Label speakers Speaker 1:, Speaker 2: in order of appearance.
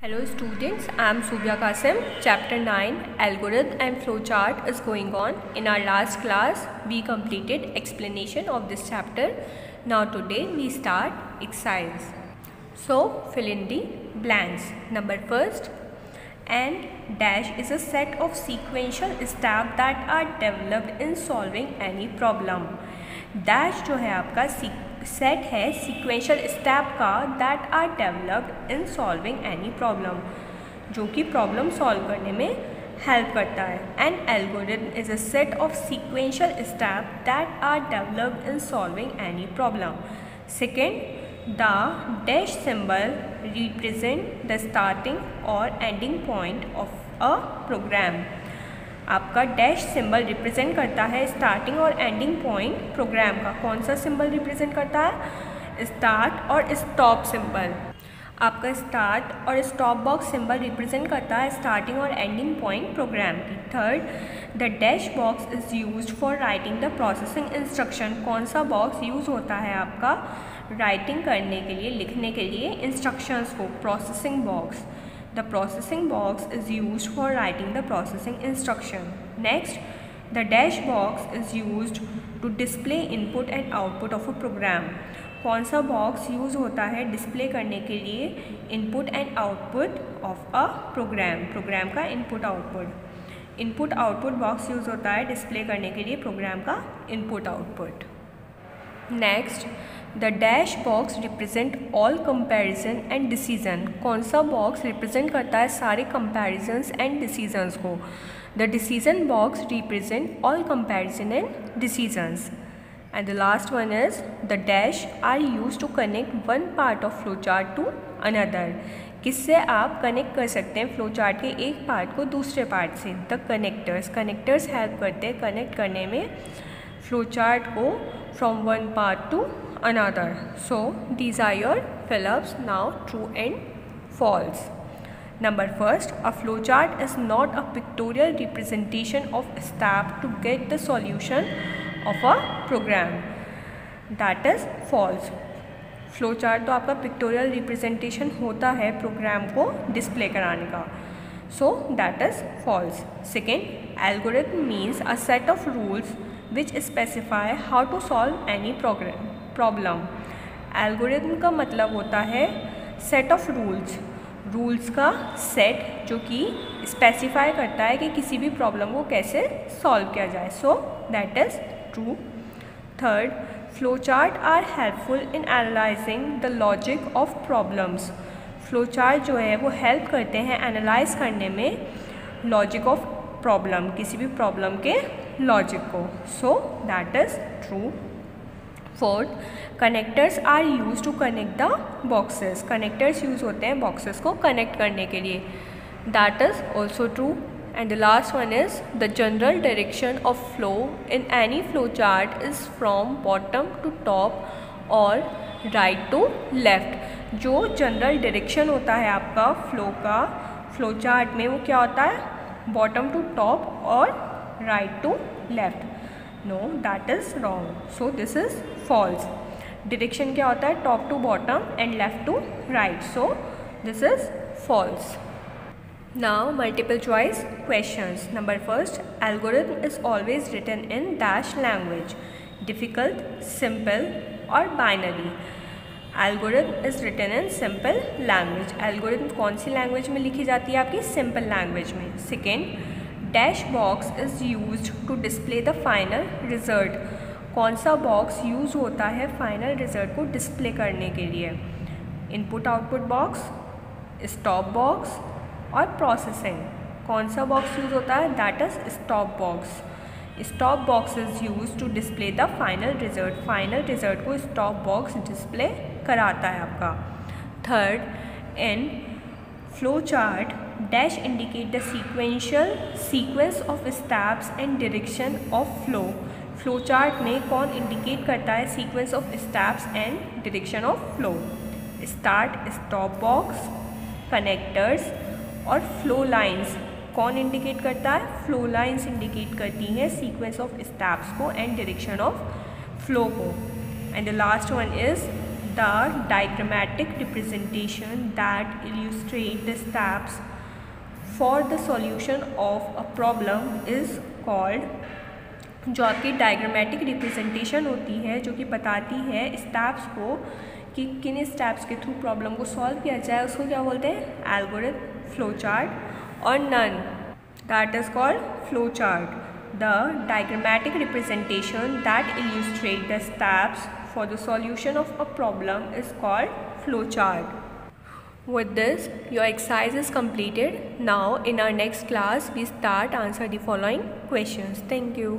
Speaker 1: Hello students, I am Subhya Qasim. Chapter 9 Algorithm and Flowchart is going on. In our last class, we completed explanation of this chapter. Now today we start exercise. So fill in the blanks. Number first, and dash is a set of sequential steps that are developed in solving any problem. Dash जो है आपका set है sequential step का that are developed in solving any problem, जो कि problem solve करने में help करता है. An algorithm is a set of sequential step that are developed in solving any problem. Second, the dash symbol represent the starting और ending point of a program. आपका dash symbol represent करता है starting और ending point programme का. कौन सा symbol represent करता है? स्टार्ट और स्टॉप सिंबल. आपका स्टार्ट और स्टॉप बॉक्स सिंबल रिप्रेजेंट करता है स्टार्टिंग और एंडिंग पॉइंट प्रोग्राम की. Third, the dash box is used for writing the processing instruction. कौन सा बॉक्स यूज़ होता है आपका राइटिंग करने के लिए, लिखने के लिए इंस्ट्रक्शंस को? Processing box. The processing box is used for writing the processing instruction. Next, the dash box is used to display input and output of a program. कौन सा बॉक्स यूज़ होता है डिस्प्ले करने के लिए input and output of a program? Program का input output. Input output box use होता है डिस्प्ले करने के लिए प्रोग्राम का input output. Next, the dash box represent all comparison and decision. कौन सा बॉक्स रिप्रेजेंट करता है सारे कंपैरिजन्स एंड डिसीजंस को? The decision box represent all comparison and decisions. And the last one is the dash are use to connect one part of flow chart to another. किससे आप connect कर सकते हैं flow chart के एक part को दूसरे पार्ट से? The connectors. कनेक्टर्स हेल्प करते हैं कनेक्ट करने में फ्लो चार्ट को from one part two another. So these are your fill-ups. Now true and false. Number first, a flowchart is not a pictorial representation of a step to get the solution of a program. That is false. flowchart तो आपका pictorial representation होता है programme को display कराने का. So that is false. Second, algorithm means a set of rules which specify how to solve any problem. Algorithm का मतलब होता है सेट ऑफ रूल्स. रूल्स का सेट जो कि स्पेसिफाई करता है कि किसी भी प्रॉब्लम को कैसे सॉल्व किया जाए. So that is true. Third, flow chart are helpful in analysing the logic of problems. Flow chart जो है वो हेल्प करते हैं एनालाइज करने में लॉजिक ऑफ प्रॉब्लम, किसी भी प्रॉब्लम के लॉजिक को. So that is true. Fourth, connectors are use to connect the boxes. Connectors use होते हैं बॉक्सेस को कनेक्ट करने के लिए. That is also true. And the last one is the general direction of flow in any flow chart is from bottom to top और right to left. जो general direction होता है आपका फ्लो का फ्लो चार्ट में, वो क्या होता है? बॉटम टू टॉप और right to left. No, that is wrong. So this is false. Direction क्या होता है? Top to bottom and left to right. So this is false. Now multiple choice questions. Number first, algorithm is always written in dash language. Difficult, simple or binary. Algorithm is written in simple language. Algorithm कौन सी language में लिखी जाती है आपकी? Simple language में. Second, dash box is used to display the final result. कौन सा box use होता है फाइनल रिजल्ट को डिस्प्ले करने के लिए? Input output box, stop box और प्रोसेसिंग. कौन सा बॉक्स यूज़ होता है? That is stop box. Stop box is used to display the final result. Final result को स्टॉप बॉक्स डिस्प्ले कराता है आपका. Third, in flow chart dash indicate the sequence of steps and direction of flow. Flow chart में कौन indicate करता है sequence of steps and direction of flow? Start, stop box, connectors और flow lines. कौन indicate करता है? Flow lines indicate करती हैं सीक्वेंस ऑफ स्टेप्स को एंड डायरेक्शन ऑफ फ्लो को. And the last one is The diagrammatic representation that illustrate the steps for the solution of a problem is called, जो आपकी diagrammatic representation होती है, जो कि बताती है स्टेप्स को कि किन स्टेप्स के थ्रू प्रॉब्लम को सॉल्व किया जाए, उसको क्या बोलते हैं? एल्गोरिथम, फ्लो चार्ट और none, that is called flow chart. The diagrammatic representation that illustrate the steps for the solution of a problem is called flowchart. With this, your exercise is completed. Now, in our next class, we start answer the following questions. Thank you.